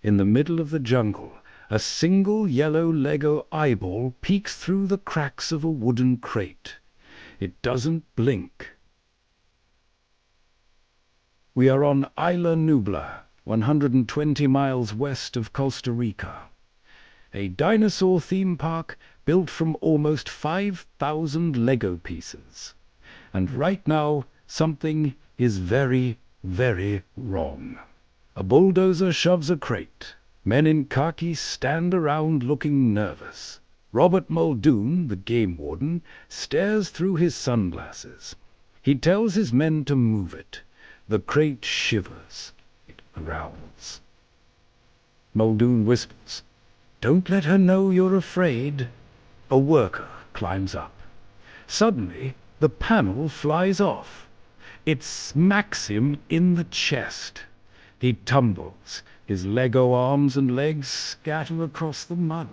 In the middle of the jungle, a single yellow Lego eyeball peeks through the cracks of a wooden crate. It doesn't blink. We are on Isla Nubla, 120 miles west of Costa Rica. A dinosaur theme park built from almost 5,000 Lego pieces. And right now, something is very, very wrong. A bulldozer shoves a crate. Men in khaki stand around looking nervous. Robert Muldoon, the game warden, stares through his sunglasses. He tells his men to move it. The crate shivers. It growls. Muldoon whispers, "Don't let her know you're afraid." A worker climbs up. Suddenly, the panel flies off. It smacks him in the chest. He tumbles. His Lego arms and legs scatter across the mud.